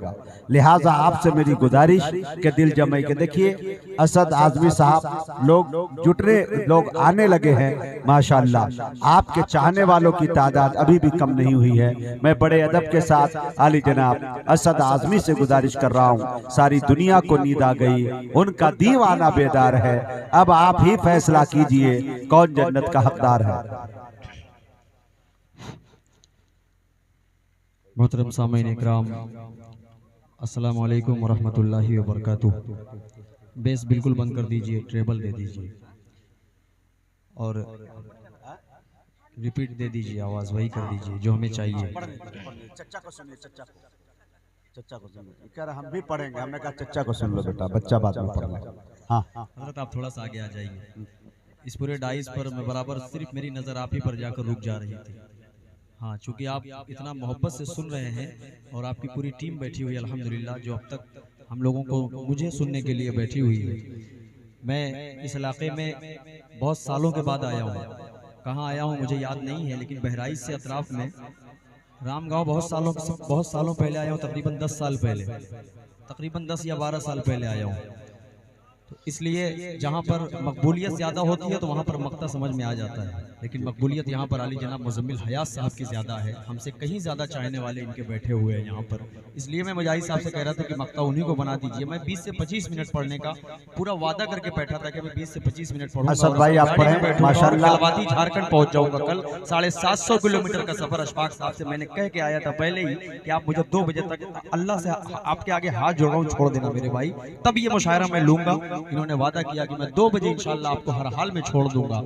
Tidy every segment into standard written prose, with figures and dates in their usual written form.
पड़ेगा। लिहाजा आपसे मेरी गुजारिश के दिल जमाई के देखिए असद आजमी साहब लोग जुटने लोग आने लगे हैं माशाअल्लाह। आपके चाहने वालों की तादाद अभी भी कम नहीं हुई है। मैं बड़े अदब के साथ आली जनाब असद आजमी से गुजारिश कर रहा हूँ, सारी दुनिया को नींद आ गई, उनका दीवाना बेदार है, अब आप ही फैसला कीजिए कौन जन्नत का हकदार है। मोहतरम सामीन इकराम, अस्सलाम वालेकुम वरहमतुल्लाहि वबरकातुहू। बेस बिल्कुल बंद कर दीजिए, ट्रेबल दे दीजिए और रिपीट दे दीजिए, आवाज़ वही कर दीजिए जो हमें चाहिए। चच्चा को सुनिए, चच्चा को सुनिए। कह रहा हम भी पढ़ेंगे, हमने कहा चच्चा को सुन लो बेटा, बच्चा बाद में पढ़ ले। हाँ हज़रत आप थोड़ा सा आगे आ जाइए। इस पूरे डाइस पर मैं बराबर सिर्फ मेरी नज़र आप ही पर जाकर रुक जा रही थी। हाँ, चूँकि आप इतना मोहब्बत से सुन रहे हैं और आपकी पूरी टीम बैठी हुई है अल्हम्दुलिल्लाह, जो अब तक हम लोगों को मुझे सुनने के लिए बैठी हुई है। मैं इस इलाके में बहुत सालों के बाद आया हूँ। कहाँ आया हूँ मुझे याद नहीं है, लेकिन बहराइच से अतराफ में रामगांव बहुत सालों पहले आया हूँ, तकरीबन 10 साल पहले, तकरीबन 10 या 12 साल पहले आया हूँ। तो इसलिए जहाँ पर मकबूलियत ज़्यादा होती है तो वहाँ पर मक्ता समझ में आ जाता है, लेकिन मकबूलियत यहाँ पर आली जनाब मुज़म्मिल हयात साहब की ज़्यादा है। हमसे कहीं ज़्यादा चाहने वाले इनके बैठे हुए हैं यहाँ पर। इसलिए मैं मुजाहिद साहब से कह रहा था कि मक्ता उन्हीं को बना दीजिए। मैं 20 से 25 मिनट पढ़ने का पूरा वादा करके बैठा था कि मैं 20 से 25 मिनट पढ़ूंगा, माशाअल्लाह झारखंड पहुँच जाऊँगा। कल 750 किलोमीटर का सफ़र अशफाक साहब से मैंने कह के आया था पहले ही कि आप मुझे 2 बजे तक अल्लाह से आपके आगे हाथ जोड़ रहा हूँ, छोड़ देना मेरे भाई, तब ये मुशायरा मैं लूँगा। इन्होंने वादा किया कि मैं 2 बजे इंशाल्लाह आपको हर हाल में छोड़ दूंगा।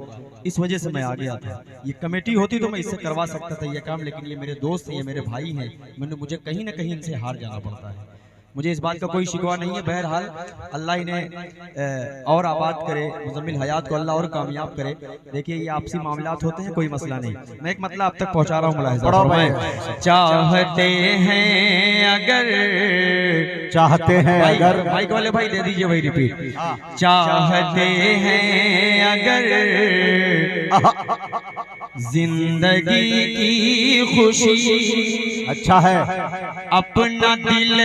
इस वजह से मैं आ गया था। ये कमेटी होती तो मैं इससे करवा सकता था ये काम, लेकिन ये मेरे दोस्त हैं, ये मेरे भाई हैं, मुझे कहीं ना कहीं इनसे हार जाना पड़ता है। मुझे इस बात का कोई शिकवा नहीं है। बहरहाल अल्लाह इन्हें और आबाद करे, मुज़म्मिल हयात को अल्लाह और कामयाब करे। देखिए ये आपसी मामलात होते हैं, कोई मसला नहीं। मैं एक मतलब आप तक पहुंचा रहा हूँ, मुलाहिज़ा फरमाएं। चाहते हैं अगर, चाहते हैं अगर, माइक वाले भाई दे दीजिए भाई रिपीट। चाहते हैं अगर जिंदगी की खुशी, अच्छा है, अपना दिल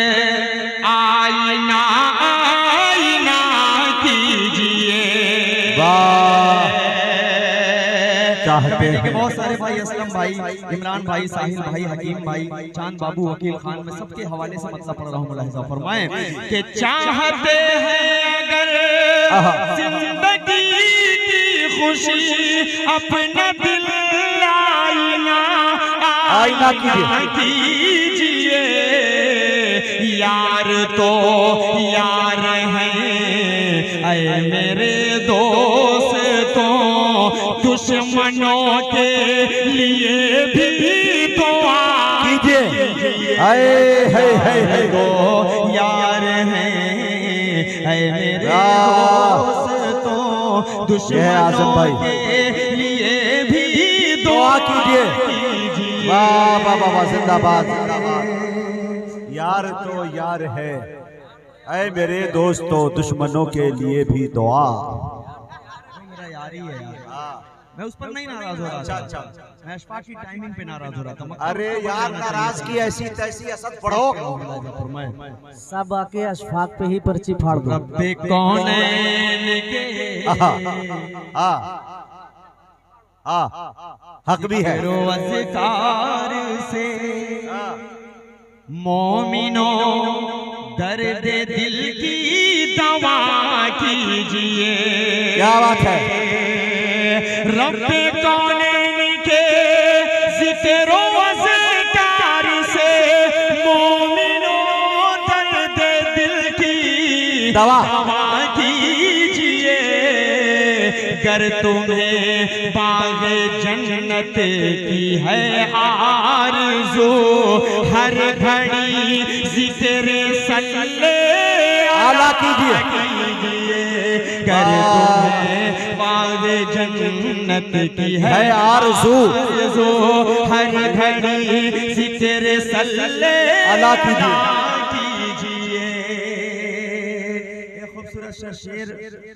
आईना आईना कीजिए। वाह, चाहते हैं बहुत सारे भाई, असलम भाई, इमरान भाई, साहिल भाई, हकीम भाई, चांद बाबू, वकील खान, मैं सबके हवाले से मतलब पढ़ रहा हूँ। मुलाहिज़ा फरमाएं कि चाहते हैं अगर जिंदगी की खुशी, अपना दिल आईना कीजिए। यार तो यार हैं ऐ मेरे दोस्तों, दुश्मनों के लिए भी दुआ कीजिए। है दो यार हैं ऐ मेरे दोस्तों, दुश्मनों के लिए भी दुआ कीजिए। वाह वाह वाह, जिंदाबाद जिंदाबाद। यार तो यार है ऐ मेरे दोस्तों, दुश्मनों के लिए भी दुआ। मेरा यार ही है यार, मैं उस पर नहीं नाराज हो रहा था। अच्छा, मैं अशफाक की टाइमिंग पे नाराज हो रहा था। अरे यार नाराज की ऐसी तैसी असद पढ़ो, सब आके अशफाक पे ही पर्ची फाड़ दो। रब्बे कौन हक भी है रोज़गार से मोमिनो, दर्द दिल की दवा कीजिए। क्या बात है, रब्बे कौनैन के ज़िक्र वज़कार से मोमिनो, दर्द दिल की दवा कीजिए। गर तुम्हें बाग़ जन्नत की है आरज़ू, हर घड़ी ज़िक्र सल्ले आला कीजिए। गर तुम्हें बाग़ जन्नत की है आरज़ू, हर घड़ी ज़िक्र सल्ले आला कीजिए। खूबसूरत सा शेर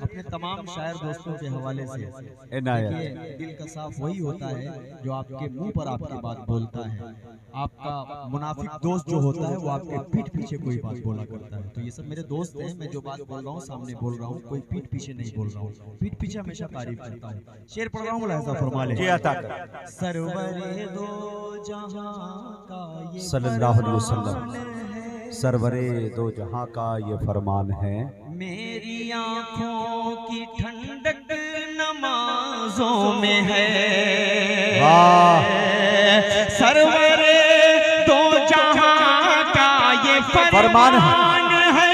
अपने तमाम शायर दोस्तों के हवाले से। देखिए, दिल का साफ वही होता है जो आपके मुंह पर आपकी बात बोलता है। आपका मुनाफिक दोस्त जो होता है वो आपके पीठ पीछे कोई बात बोला करता है। तो ये सब मेरे दोस्त हैं, मैं जो बात बोल रहा हूँ सामने बोल रहा हूँ, कोई पीठ पीछे नहीं बोल रहा हूँ। पीठ पीछे हमेशा तारीफ करता हूँ। शेर पढ़ रहा हूँ, मुलाहिजा फरमा लें। सरवरे दो जहां का ये सल्लल्लाहु अलैहि वसल्लम, सरवरे दो जहां का ये फरमान है, मेरी आंखों की ठंडक नमाजों में है। सरवरे दो जहां का ये फरमान है,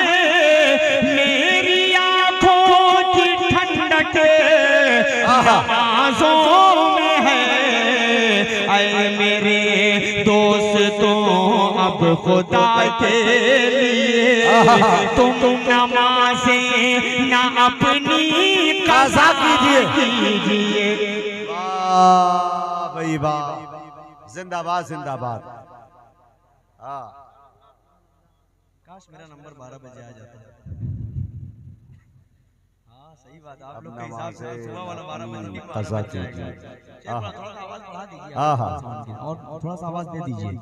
मेरी आंखों की ठंडक नमाजों में है। ऐ मेरे दोस्तों अब खुदा के लिए तुम नमाज़ें ना अपनी कज़ा कीजिए। वाह भाई वाह, जिंदाबाद जिंदाबाद। काश मेरा नंबर 12 बजे आ जाता। हाँ सही बात, आप लोग के हिसाब से सुबह वाला 12 बजे कज़ा कीजिए। थोड़ा सा आवाज बढ़ा दीजिए और थोड़ा सा आवाज दे दीजिए।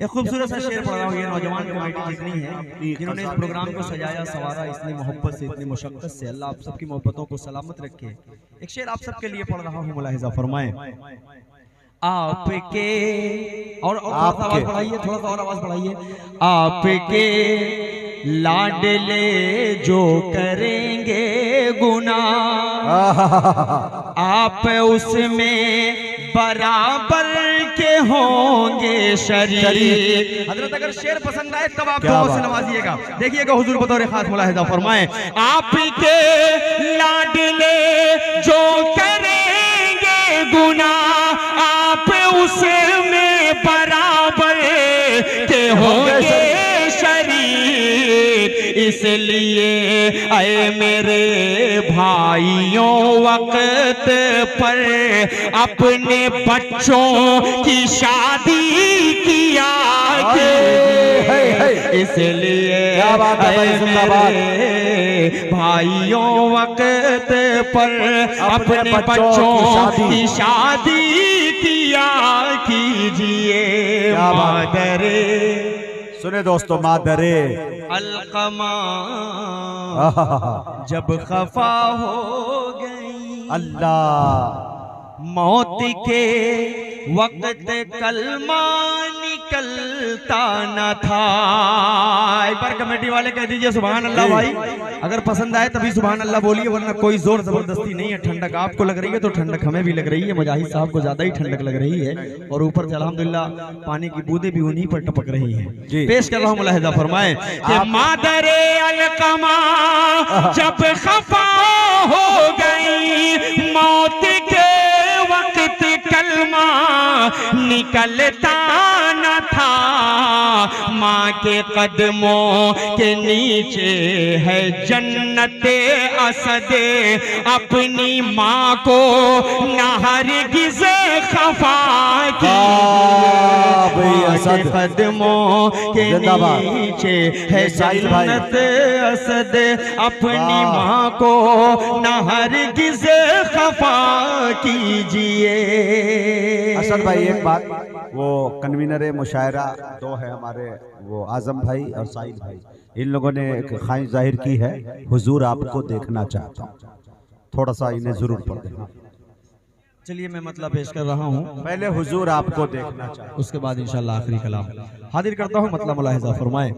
एक खूबसूरत सा शेर पढ़ रहा हूँ। ये नौजवान कमेटी जितनी है जिन्होंने इस प्रोग्राम को सजाया सवारा इतनी मोहब्बत से, इतनी मुशक्कत से, अल्लाह आप सबकी मोहब्बतों को सलामत रखे। एक शेर आप सबके लिए पढ़ रहा हूँ, मुलाहिजा फरमाएं। आपके और थोड़ा सा आवाज बढ़ाइए, थोड़ा सा और आवाज बढ़ाइए। आपके लाडले जो करेंगे गुनाह, आप उसमें बराबर के होंगे शरीक। हजरत अगर शेर पसंद आए तब आप दुआ से नवाजिएगा। देखिएगा हुजूर बतौर खास मुलाहिजा फरमाएं। आपके लाडले जो करेंगे गुनाह, आप उसमें बराबर के होंगे शरीक। इसलिए ऐ मेरे भाइयों वक्त पर अपने बच्चों की शादी किया कीजिए। इसलिए ऐ मेरे भाइयों वक्त पर अपने बच्चों की शादी किया कीजिए। मादरे, सुने दोस्तों, मादरे अलकमा जब खफा हो गई, अल्लाह मौत के वक्त कलमा निकलता न था। एक बार कमेटी वाले कह दीजिए सुभान अल्लाह। भाई अगर पसंद आए तभी सुभान अल्लाह बोलिए, वरना कोई जोर जबरदस्ती नहीं है। ठंडक आपको लग रही है तो ठंडक हमें भी लग रही है। मुजाहिद साहब को ज्यादा ही ठंडक लग रही है और ऊपर से अल्हम्दुलिल्लाह पानी की बूंदें भी उन्हीं पर टपक रही हैं। पेश कर रहा हूं, मुलाहिजा फरमाएं कि मादरे अलकमा जब खफा हो गई, मौत के वक्त कलमा निकलता न था। माँ के कदमों के नीचे है जन्नते असदे, अपनी माँ को न हरगिज़ खफा कीजिए। कदमों के नीचे है जन्नत असद, अपनी माँ को न हरगिज़ खफा कीजिए। असद भाई एक बात, वो कन्वीनर मुशायरा दो है हमारे, वो आजम भाई और साहिल भाई, इन लोगों ने एक ख्वाहिश जाहिर की है, हुजूर आपको देखना चाहता हूँ, थोड़ा सा इन्हें जरूर पढ़ देना। चलिए मैं मतलब पेश कर रहा हूँ, पहले हुजूर आपको देखना चाहता हूँ, उसके बाद इंशाल्लाह आखिरी कलाम हाजिर करता हूँ। मतलब मुलाहिजा फरमाए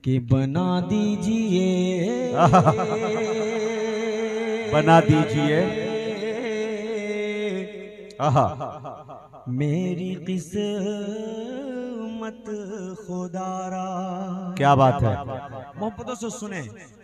कि बना दीजिए बना दीजिए मेरी किस्मत खुदारा। क्या बात है, मोहब्बतों से सुने,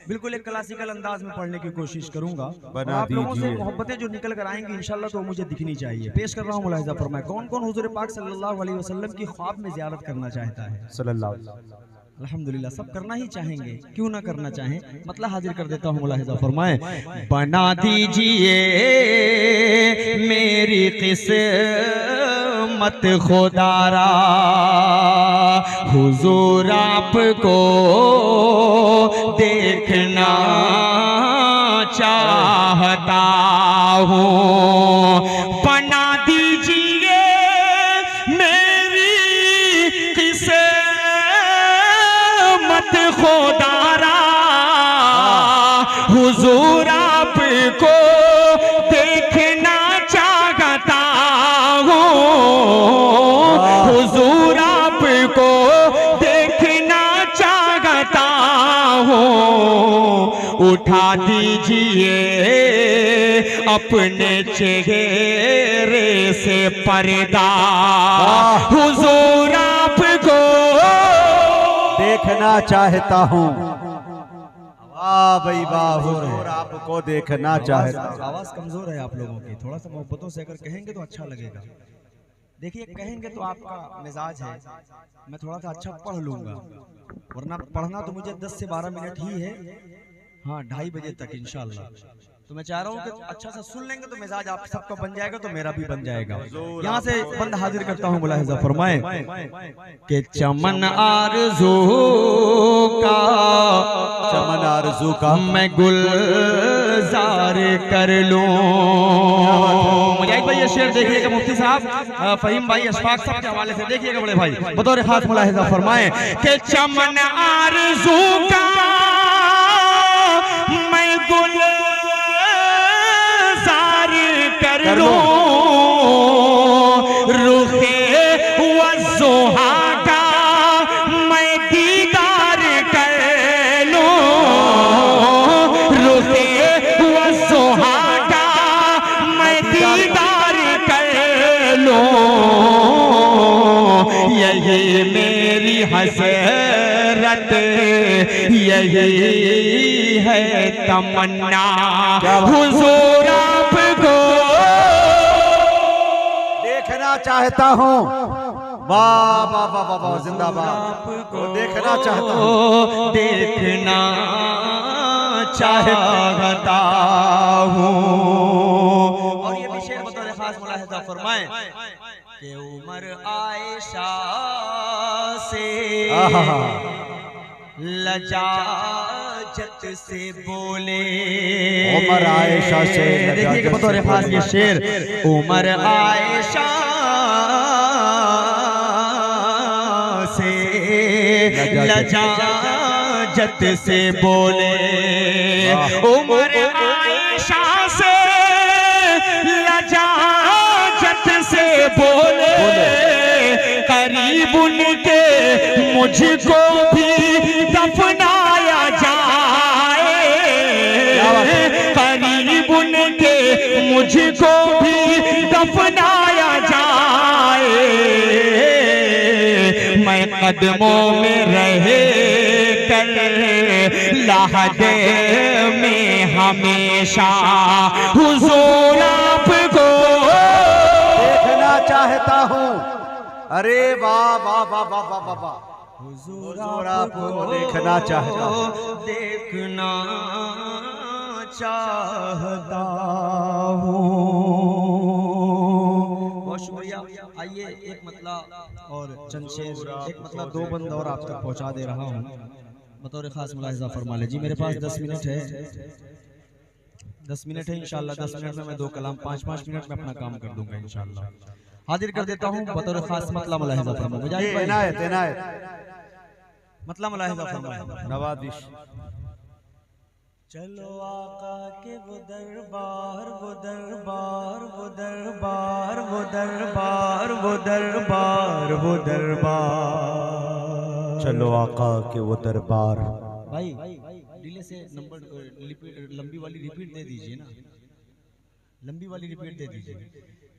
बिल्कुल एक क्लासिकल अंदाज में पढ़ने की कोशिश करूंगा। बना आप लोगों से दीजिए। मोहब्बतें जो निकल कर आएंगी इंशाल्लाह तो मुझे दिखनी चाहिए। पेश कर रहा हूँ मुलाहिजा फरमाए। कौन कौन हुजूर पाक सल्लल्लाहु अलैहि वसल्लम की ख्वाब में ज़ियारत करना चाहता है? सल्लल्लाहु अलैहि वसल्लम। अल्हम्दुलिल्लाह सब करना ही चाहेंगे, क्यों ना करना चाहें। मतलब हाजिर कर देता हूँ मुलाहिजा फरमाए। बना दीजिए मेरी किस्मत खुदारा, हुजूर आपको देखना चाहता हूँ। बना दीजिए मेरी किस्मत खुदारा, हुजूर आपको देखना चाहता हूँ। हुजूर आपको देखना चाहता हूँ। उठा दीजिए अपने चेहरे से पर्दा, हुजूर आपको देखना चाहता हूँ। वाह भाई वाह, हुजूर आपको देखना चाहता हूँ। आवाज कमजोर है आप लोगों की, थोड़ा सा मोहब्बतों से अगर कहेंगे तो अच्छा लगेगा। देखिए कहेंगे तो आपका मिजाज है, मैं थोड़ा सा अच्छा पढ़ लूंगा, वरना पढ़ना तो मुझे 10 से 12 मिनट ही है, हाँ 2:30 बजे तक इंशाल्लाह। तो मैं चाह रहा हूँ कि अच्छा सा सुन लेंगे तो मिजाज आप सबका बन जाएगा, तो मेरा भी बन जाएगा। यहाँ से बंद हाजिर करता हूँ, मुलाहिजा फरमाए कि चमन आरज़ू का, चमन आरज़ू का मैं गुलजार कर लूं। मुजाहिद भाई ये शेर देखिएगा, मुफ्ती साहब फहीम भाई अशफाक साहब के हवाले से देखिएगा बड़े भाई, बतौर खास मुलाहिजा फरमाएं कि चमन आरज़ू का मैं गुलजार कर लूं, रुखे वज़ुहा का मैं दीदार कर लूं, रुखे वज़ुहा का मैं दीदार कर लूं। यही मेरी हसरत, यही है तमन्ना, हुजूर आपको देखना चाहता हूँ। वाह वाह वाह वाह वाह, जिंदाबाद। आपको देखना चाहता हूँ, देखना चाहता हूँ। और ये भी शेर बतौर खास मुलाहिजा फरमाएं कि उमर आयशा से लजाजत से बोले, उमर आयशा से देखिए बतौर खास ये शेर, उमर आयशा से लजाजत से बोले, उमर आयशा से लजाजत से बोले, करीब उनके मुझको भी दफनाया जाए, करीब उनके मुझको भी दफनाया जाए। मैं कदमों में रहे कर लहदे में हमेशा, हुजूर आपको देखना चाहता हूँ। अरे वाह वाह वाह वाह वाह वाह वाह, हुजूर आपको देखना चाहता हूँ। देखना चाहता हूँ। बहुत शुक्रिया। आइए एक मतला और चंद शेर, एक मतला 2 बंद और आप तक पहुंचा दे रहा हूँ, बतौर खास मुलाहिजा फरमा ले जी। मेरे पास 10 मिनट है, 10 मिनट है इंशाल्लाह। 10 मिनट में मैं 2 कलाम 5-5 मिनट में अपना काम कर दूंगा इंशाल्लाह। हाजिर कर देता हूँ बतौर खास मतला मुलाहिजा फरमा, इनायत इनायत मतला मुलाहिजा फरमा, नवाजिश। चलो आका के वो दरबार, वो दरबार, वो दरबार, वो दरबार, वो दरबार, वो दरबार, चलो आका के वो दरबार। भाई डिले से नंबर लंबी वाली रिपीट दे दीजिए ना, लंबी वाली रिपीट दे दीजिए।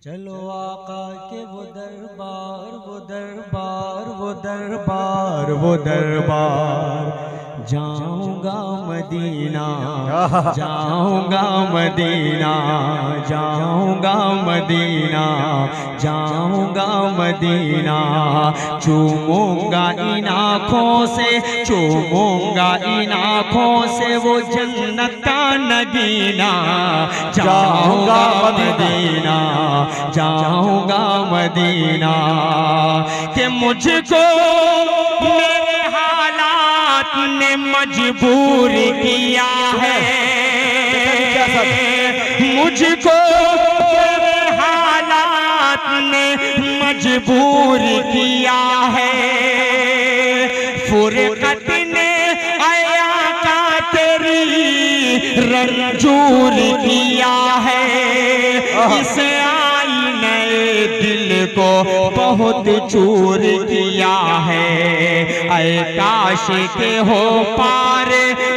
चलो आका के वो दरबार, वो दरबार, वो दरबार, वो दरबार, जाऊंगा मदीना, जाऊंगा मदीना, जाऊंगा मदीना, जाऊंगा मदीना, चूमूंगा इन आँखों से, चूमूंगा इन आँखों से वो जन्नत का नगीना, जाऊंगा मदीना, जाऊंगा मदीना, कि मुझको मेरे हालात ने मजबूर किया है, मुझको मेरे हालात ने मजबूर किया है, फुरकत ने आया का तेरी रंजूर किया है, इस आईने दिल को बहुत चूर किया है, ऐ काश के हो पार,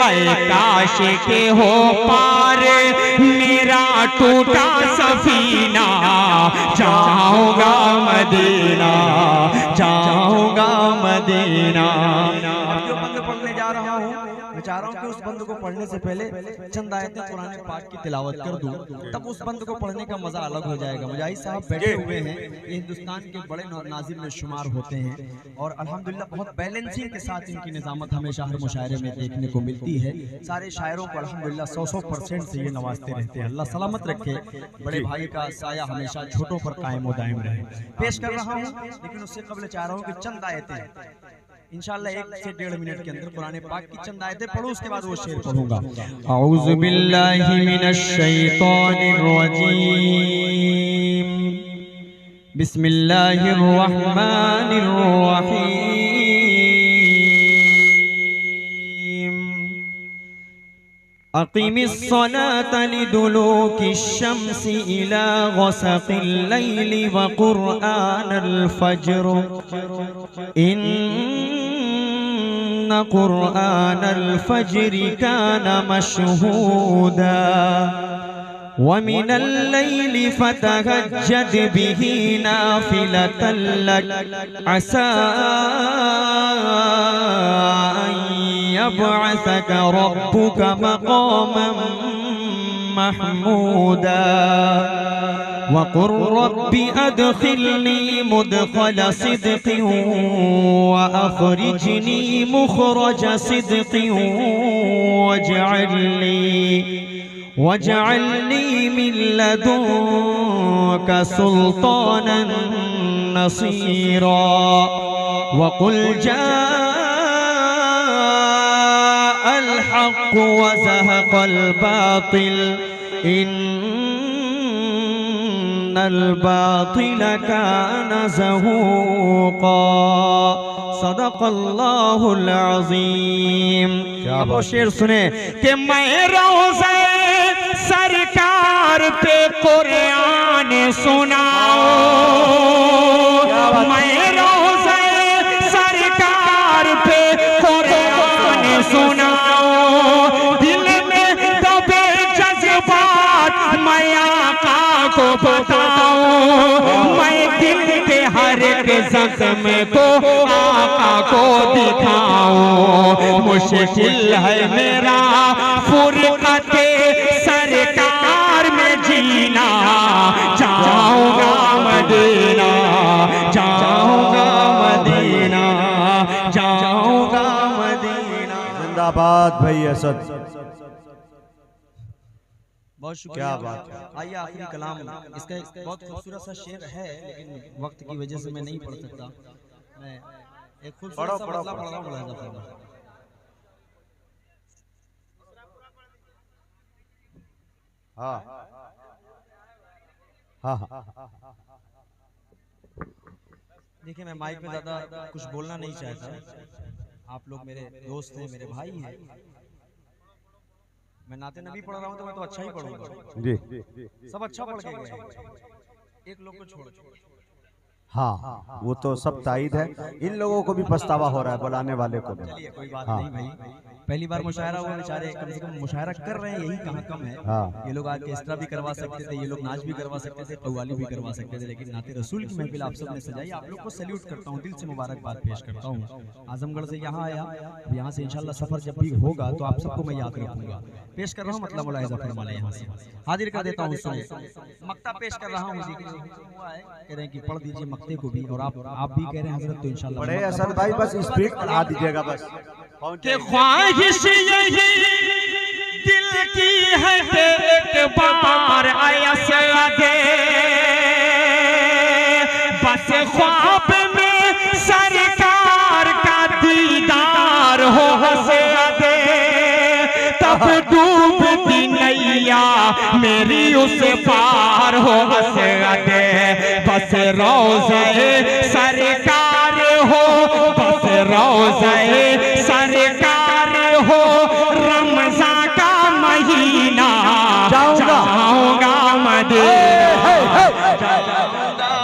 ऐ काश के हो पार मेरा टूटा सफीना, जाऊंगा मदीना, जाऊंगा मदीना। अब जो बंद पढ़ने जा रहा हूँ, मैं चाह रहा हूँ कि उस बंद को पढ़ने से पहले चंद आयतें कुरान पाक की तिलावत कर दूं, तब उस बंद को पढ़ने का मजा अलग हो जाएगा। मुजाहिद साहब बैठे हुए हैं, ये हिंदुस्तान के बड़े नाजिम में शुमार होते हैं और अल्हम्दुलिल्लाह बहुत बैलेंसिंग के साथ इनकी निजामत हमेशा हर मुशायरे में देखने को मिलती है। सारे शायरों को अल्हम्दुलिल्लाह 100% से ये नवाजते रहते हैं। अल्लाह सलामत रखे, बड़े भाई का साया हमेशा छोटों पर कायम व दायम रहे। पेश कर रहा हूँ, लेकिन उससे कबल चाह रहा हूँ कि चंद आयतें इंशाअल्लाह 1 से 1.5 मिनट के अंदर कुरान पाक की चंद आयतें पढ़ूं, उसके बाद वो शेर पढ़ूंगा। औज़ु बिल्लाहि मिनश शैतानिर रजीम, बिस्मिल्लाहिर रहमानिर रहीम, अक़ीमिस सलाता लिदुलूकिश शम्सी इला ग़सक़िल लैली व क़ुरआनल फ़ज्र, इन्ना क़ुरआनल फ़ज्रि काना मशहूदा, व मिनल लैली फ़तहज्जद बिही नाफ़िलतन लक, असा अन यबअसक रब्बुक मक़ामन महमूदा, वक़ुल रब्बि अदखिलनी मुदखल सिद्क़िन व अख़रिजनी मुख़रज सिद्क़िन वजअलनी मिन लदुनक सुल्तानन नसीरा, वक़ुल जाअल हक़्क़ु व ज़हक़ल बातिल, इन्नल बातिल काना ज़हूक़ा, सदक़ल्लाहुल अज़ीम। अब वो शेर सुने कि मैं रोज़े सरकार पे कुरान सुनाऊं, मैं रोज़े सरकार पे कुरान सुनाऊं, दिल में दबे जज्बात मैं आका को बताऊं, मैं दिल के हर एक ज़ख्म को आका को दिखाऊं, मुश्किल है मेरा फुरक़ते सरकार में जीना, जाऊंगा मदीना, जाऊंगा मदीना, जाऊंगा मदीना। जिंदाबाद भाई असद, बहुत शुक्रिया। क्या बात है। आइए आखिरी कलाम, इसका बहुत खूबसूरत सा शेर है, लेकिन वक्त की वजह से मैं नहीं पढ़ सकता। मैं एक खूबसूरत सा मतलब पढ़ रहा हूं। हाँ हाँ हाँ, देखिए मैं माइक में ज़्यादा कुछ बोलना नहीं चाहता, आप लोग मेरे दोस्त हैं, मेरे भाई हैं, मैं नाते नबी पढ़ रहा हूँ तो मैं तो अच्छा ही पढ़ूंगा जी, सब अच्छा पढ़ के गए, एक लोग को छोड़। हाँ वो तो सब तायद है, इन लोगों को भी पछतावा हो रहा है, बुलाने वाले को भी। चलिए कोई बात हाँ। नहीं भाई, पहली बार मुशायरा हुआ, बेचारे कम से कम मुशायरा कर रहे हैं, यही कहाँ कम है। हाँ। ये लोग ऑर्केस्ट्रा भी करवा सकते थे, ये लोग नाच भी करवा सकते थे, कव्वाली भी करवा सकते थे, लेकिन नाते रसूल की महफिल आप सबने सजाई। आप लोग को सैल्यूट करता हूँ, दिल से मुबारकबाद पेश करता हूँ। आजमगढ़ से यहाँ आया, अब यहाँ से इंशाल्लाह सफर जब भी होगा तो आप सबको मैं याद रखूंगा। पेश कर रहा हूँ मतलब मुलाहिजा फरमा लें, यहाँ से हाजिर कर देता हूँ। सुने मक्ता पेश कर रहा हूँ, कह रहे हैं कि पढ़ दीजिए मक्ते को भी, और आप भी कह रहे हैं हजरत, तो इंशाल्लाह बड़े असद भाई बस स्पीड बढ़ा दीजिएगा बस। के ख्वाहिश यही दिल की है एक बार आयस दे, बस ख्वाब में सरकार का दीदार हो हंसे दे, तब डूबती नैया मेरी उस पार हो हंसे दे, बस रोज़े सरकार हो, बस रोज़े सरकार हो, रमज़ान का महीना जाऊंगा मदीना,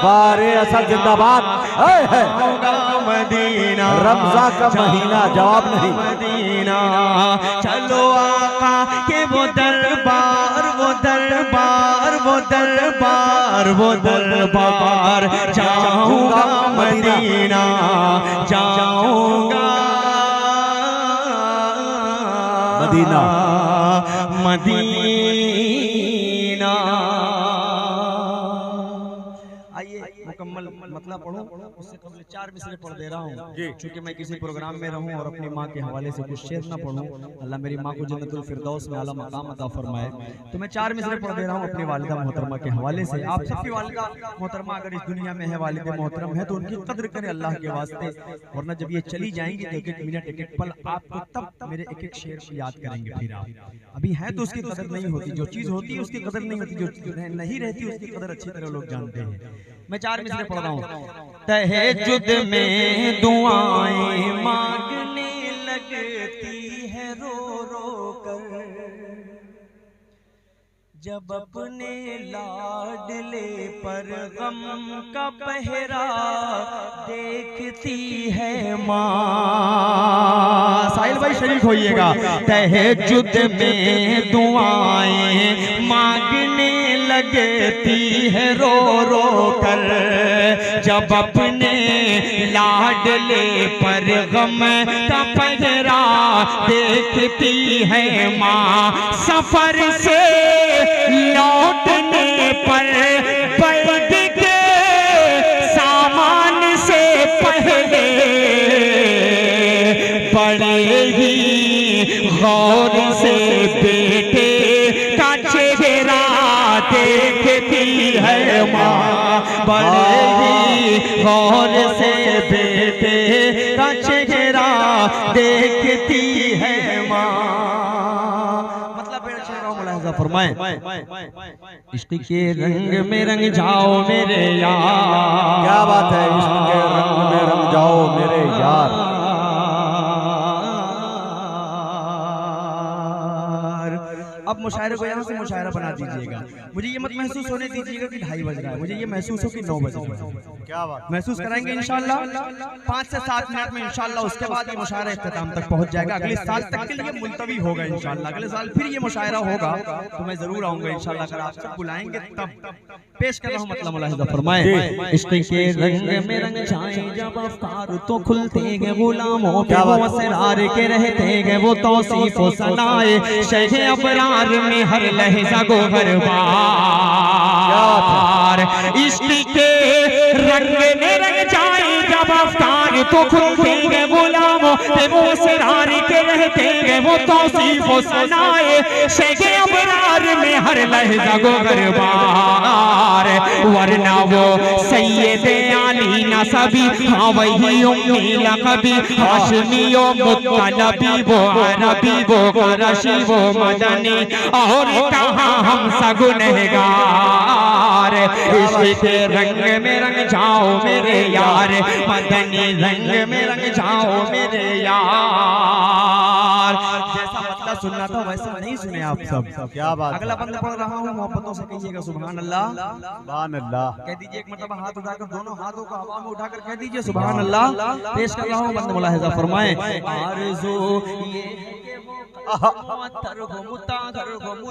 बारे असद जिंदाबाद। मदीना रमज़ान का महीना, जवाब नहीं। मदीना चलो आका के वो दरबार, वो दरबार, वो दरबार, वो दरबार, जाऊंगा मदीना, जाऊंगा मदीना। मदीना। आइए मुकम्मल मतलब पढ़ो, उससे कबल 4 मिसरे पढ़ दे रहा हूँ, क्योंकि मैं किसी प्रोग्राम में रहूँ और अपनी माँ के हवाले से कुछ शेर ना पढ़ूँ। अल्लाह मेरी माँ को जन्नतुल फिरदौस में आला मकाम अता फरमाए। तो मैं 4 मिसरे पढ़ दे रहा हूँ अपनी वालिदा मोहतरमा के हवाले से। आप सबकी वालिदा मोहतरमा अगर इस दुनिया में है, वालिद मोहतरम है, तो उनकी कद्र करें अल्लाह के वास्ते, वरना जब ये चली जाएंगी तो एक एक मिनट, एक एक पल आपको तब मेरे एक एक शेर को याद करेंगे। फिर आप अभी हैं तो उसकी कदर नहीं होती, जो चीज़ होती है उसकी कदर नहीं होती, जो चीज़ नहीं रहती उसकी कदर अच्छी तरह लोग जानते हैं। मैं 4 मिसरे पढ़ रहा हूँ। तहज्जुद में दुआएं मांगने लगती है रो रो कर, जब अपने लाडले पर गम का पहरा देखती है माँ। साहिल भाई शरीफ होइएगा। तहज्जुद में दुआएं मांगने लगती है रो रो कर, जब अपने लाडले पर गम का पहरा देखती है माँ। सफर से लौटने पर बैठ के सामान से पहले बड़े ही गौर से बेटे का चेहरा देखती है माँ। बड़े ही गौर से बेटे का चेहरा देखती है माँ। मतलब बेटा चेहरा मुलाहिजा फरमाएं। इश्क के रंग में रंग जाओ मेरे यार। क्या बात है, इश्क के रंग में रंग जाओ मेरे यार। अब मुशायरे को यहाँ से मुशायरा बना दीजिएगा। मुझे ये मत महसूस होने दीजिएगा कि 2:30 बज रहा है, मुझे ये महसूस हो कि 9 बज रहा है। क्या बात, महसूस कराएंगे इंशाल्लाह 5 से 7 मिनट में इंशाल्लाह। उसके बाद ये मुशायरा इख्तिताम तक पहुंच जाएगा। अगले साल तक के लिए मुलतवी होगा इंशाल्लाह। अगले साल फिर ये मुशायरा होगा तो मैं जरूर आऊंगा इंशाल्लाह। अगर आप सब बुलाएंगे तब पेश कर रहा हूँ मतलब मुलाहिजा फरमाएं। इश्क के रंग में रंग जाए जब अफ्तार तो खुलते हैं गुलामों पे वो असरार के रहते हैं वो तौसीफ व सनाए। शेख अबरार में हर लहजा गोहर बार। इश्क के रंग में रंग जाए जब अफ्तार तो खुलते हैं गुलामों पे वो असरार के रहते हैं वो तौसीफ व सनाए। शेख अबरार में हर लहजा गोहर बार। वरना वो सैयदे आली नसबी, हाँ वही उम्मी लक़बी, हाशमी ओ मुत्तलबी, वो अरबी वो क़ुरशी वो मदनी, और कहाँ हम सगुनहगार। इश्क के रंग में रंग जाओ मेरे यार, मदनी रंग में रंग जाओ मेरे यार। जैसा मतलब सुनना था वैसा नहीं सुने आप सब। क्या बात है। अगला बंद पढ़ रहा हूँ, मोहब्बतों से कहिएगा सुभान अल्लाह। सुभान अल्लाह। कह दीजिए एक मरतबा हाथ उठाकर, दोनों हाथों को हवा में उठाकर कह दीजिए सुभान अल्लाह। पेश कर रहा हूँ, बंद मुलाहिजा फरमाएं। आरज़ू ये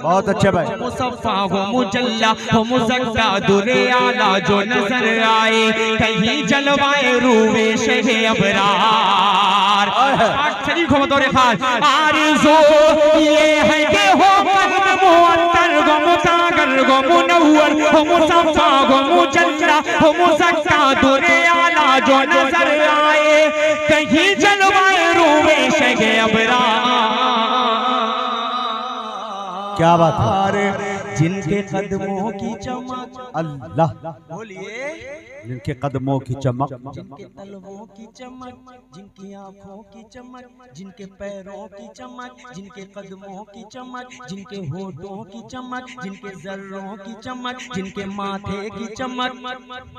बहुत अच्छे भाई। मुसफ़ा हो मुजल्ला हो मुज़क्का दुरे आला जो नजर आए, कहीं जलवाए रूवे शहे अबरार। शरीक हो बतौर खास। आरज़ू ये है कि हो कल्ब मुअत्तर गो मुतागर गो मुनव्वर हो मुसफ़ा हो मुजल्ला हो मुज़क्का दुरे आला जो नजर आए, कहीं जलवाए रूवे शहे अबरार। क्या बात है। जिनके कदमों की चमक, अल्लाह। बोलिए, जिनके कदमों की चमक, जिनके तलवों की चमक, जिनकी आंखों की चमक, जिनके पैरों की चमक, जिनके कदमों की चमक, जिनके होठों की चमक, जिनके जर्रों की चमक, जिनके माथे की चमक,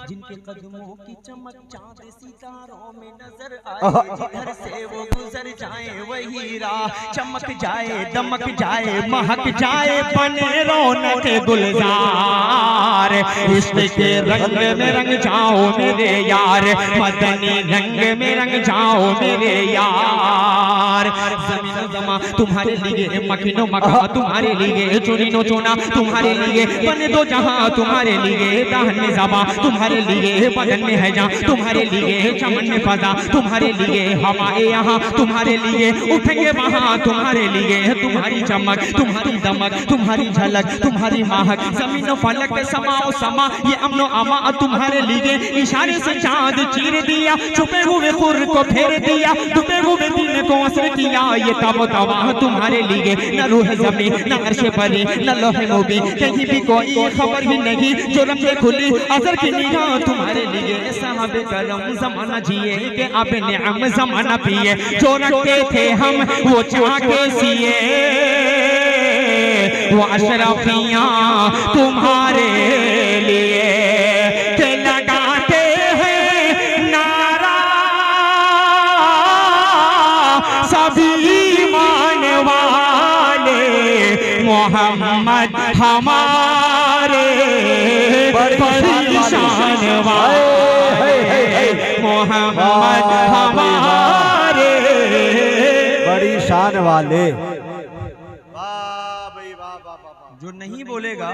जिनके कदमों की चमक चांद सितारों में नजर आए, जिधर से वो गुजर जाए वही राह चमक जाए, दमक जाए, महक जाए, बने रौनक गुलजार। इश्क के रंग में रंग जाओ मेरे यार, मदनी रंग में रंग जाओ मेरे यार। जमीन जमा तुम्हारे लिए, मकीनो मका तुम्हारे लिए, चुनीनो चुना तुम्हारे लिए, बने दो जहां तुम्हारे लिए, दाहन में ज़बा तुम्हारे लिए, बदन में है जहां तुम्हारे लिए, चमन में फजा तुम्हारे लिए, हवाएं यहाँ तुम्हारे लिए, उठेंगे वहां तुम्हारे लिए। तुम्हारी चमक, तुम्हारी दमक, तुम्हारी झलक, तुम्हारी महक, जमीन फलक समाओ समा, ये अमनो अमा तुम्हारे लिए। इशारे से चांद चीर दिया, छुपे हुए खुर को फेर दिया, डूबे हुए दिन को असर किया, ये तब तवा तुम्हारे लिए। न रूह ज़मीन, न अर्श परी, न लोहे मुबीन, कहीं भी कोई खबर ही नहीं, जो रंगे खुली अज़र की निगाह तुम्हारे लिए। साहबे करम ज़माना जिए के अब निअम ज़माना पिए, जो रखते थे हम वो चाके सिए, वो अशरफियाँ तुम्हारे लिए के लगाते हैं नारा सभी ईमान वाले, मोहम्मद हमारे बड़ी शान वाले, मोहम्मद हमारे बड़ी शान वाले। जो नहीं बोलेगा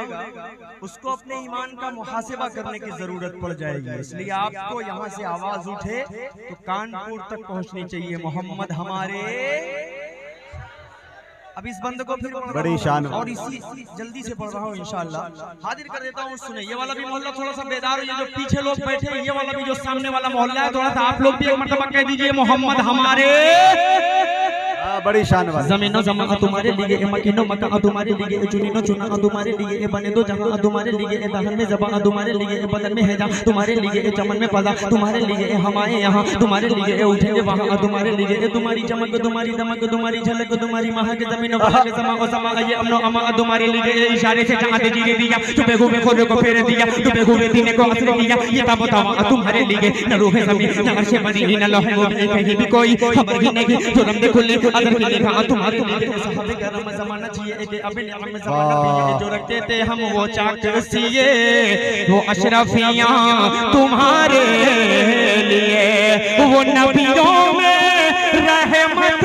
उसको अपने ईमान का मुहासिबा करने की जरूरत पड़ जाएगी। इसलिए आपको यहाँ से आवाज उठे तो कानपुर तक पहुँचनी चाहिए, मोहम्मद हमारे। अब इस बंद को फिर बड़ी शान और इसी जल्दी से पढ़ रहा हूँ इंशाअल्लाह, हाजिर कर देता हूँ। सुने, ये वाला भी मोहल्ला थोड़ा सा बेदार हो, ये जो पीछे लोग बैठे हैं, ये वाला भी जो सामने वाला मोहल्ला है, थोड़ा सा आप लोग भी एक मर्तबा कह दीजिए मोहम्मद हमारे। बड़ी शान वाले। जमीनो जमा तुम्हारे लिए, मकीनो मका तुम्हारे लिए, चुनीनो चुना तुम्हारे लिए, बने दो जहां तुम्हारे लिए, दाहन में ज़बा तुम्हारे लिए, बदन में है जहां तुम्हारे लिए, चमन में फजा तुम्हारे लिए, हमारे यहाँ तुम्हारे लिए, उठेंगे वहां तुम्हारे लिए। तुम्हारी चमक, तुम्हारी दमक, तुम्हारी झलक, तुम्हारी महक, जमीनो फलक समा ओ समा, ये अमनो अमा तुम्हारे लिए। इशारे से चांद चीर दिया, छुपे हुए खुद को फेर दिया, डूबे हुए दिन को असर किया, ये तब तवा तुम्हारे लिए। न रूह ज़मीन, न अर्श बनी, न लोहे मुबीन, कहीं भी कोई खबर ही नहीं, जो रंग खुली अदर की लिखा तुम्हारे लिए। साहबे करम ज़माना चाहिए कि अब निअम ज़माना पिए, जो रखते थे हम वो चाक सिए, वो अशरफियाँ तुम्हारे लिए, वो नबियों में रहमत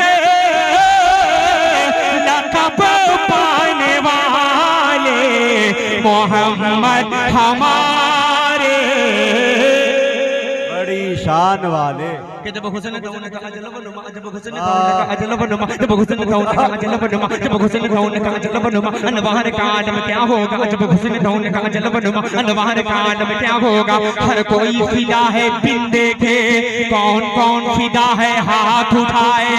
लक़ब पाने वाले, मोहम्मद हमारे बड़ी शान वाले। कि जब हुसैन दाऊद ने कहा अजलब नुमा, जब हुसैन दाऊद ने कहा अजलब नुमा, जब हुसैन दाऊद ने कहा अजलब नुमा, जब हुसैन दाऊद ने कहा अजलब नुमा, अनवार का आलम क्या होगा, जब हुसैन दाऊद ने कहा अजलब नुमा, अनवार का आलम क्या होगा। हर कोई फिदा है बिन देखे, कौन कौन फिदा है हाथ उठाए।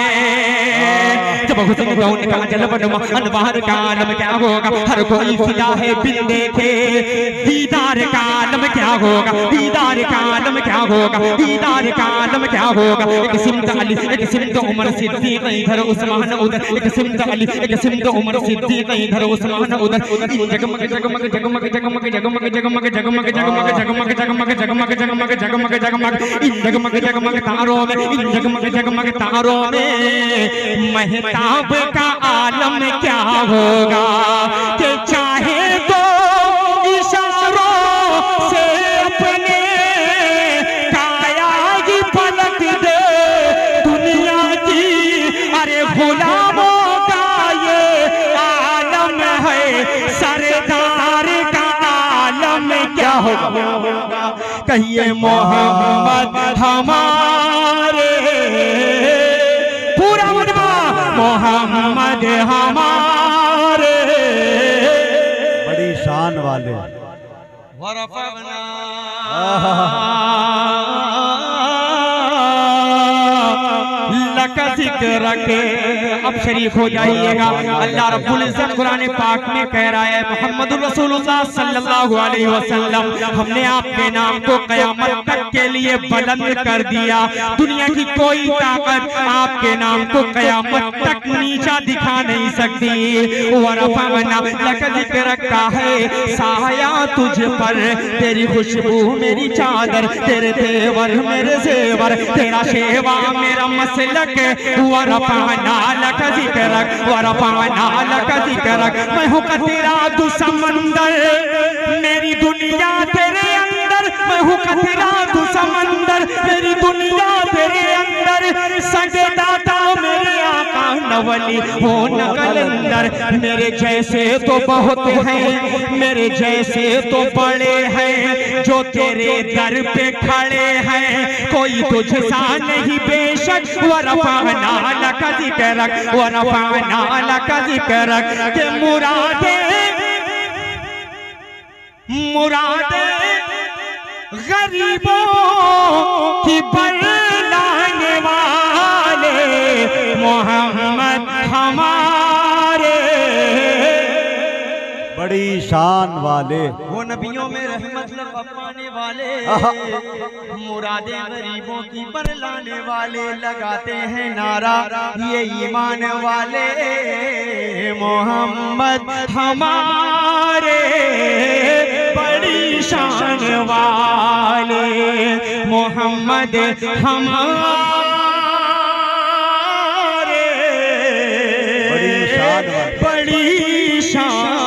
जब हुसैन दाऊद ने कहा अजलब नुमा, अनवार का आलम क्या होगा, हर कोई फिदा है बिन देखे, दीदार का आलम क्या होगा, दीदार का आलम क्या होगा, दीदार का आलम क्या होगा। एक सिमत अली, एक सिमत उमर सिद्दीक, इधर उस्मान उधर, एक सिमत अली, एक सिमत उमर सिद्दीक, इधर उस्मान उधर। जगमग जगमग जगमग जगमग जगमग जगमग जगमग जगमग जगमग जगमग जगमग जगमग जगमग जगमग इन जगमग जगमग तारों में, इन जगमग जगमग तारों में महता जनाब का आलम क्या होगा कि चाहे तो इशारों से अपने काया की पलट दे दुनिया की। अरे गुलामों का ये आलम है, सरदार का आलम क्या होगा। कहिए मोहम्मद हमारे, पूरा मोहम्मद हमारे, बड़ी शान वाले। वरफ़अना लका ज़िक्र के। अब शरीफ हो जाइएगा। अल्लाह रब्बुल इज़्ज़त कुरान पाक में कह रहा है, मोहम्मद रसूलुल्लाह सल्लल्लाहु अलैहि वसल्लम, हमने आपके नाम को क़यामत तक के लिए बुलंद कर दिया। दुनिया की कोई ताकत आपके नाम को क़यामत तक नीचा दिखा नहीं सकती। वरफ़अना लका ज़िक्र का है, साया तुझ पर, तेरी खुशबू मेरी चादर, तेरे तेवर मेरे ज़ेवर, तेरा शेवा मेरा मसलक। वरफ़अना लका ज़िक्रक, वरफ़अना लका ज़िक्रक। मैं हूँ कतरा तू समंदर, मेरी दुनिया तेरे अंदर। मैं हूँ कतरा तू समंदर, मेरी दुनिया तेरे अंदर। सगे दाता मेरे आका नवली हो न कलंदर। मेरे जैसे तो बहुत हैं, मेरे जैसे तो बड़े हैं, जो तेरे दर पे खड़े हैं, कोई तुझसा नहीं बेशक। वरफ़अना लका ज़िक्रक, वरफ़अना लका ज़िक्रक। के मुरादे गरीबों की बरलाने वाले मोहम्मद हमारे, बड़ी शान वाले। वो नबियों में रहमत पाने वाले, मुरादे गरीबों की बरलाने वाले। लगाते हैं नारा ये ईमान वाले, मोहम्मद हमारे बड़ी शान वाले, मोहम्मद हमारे बड़ी शान वाले। बड़ी शान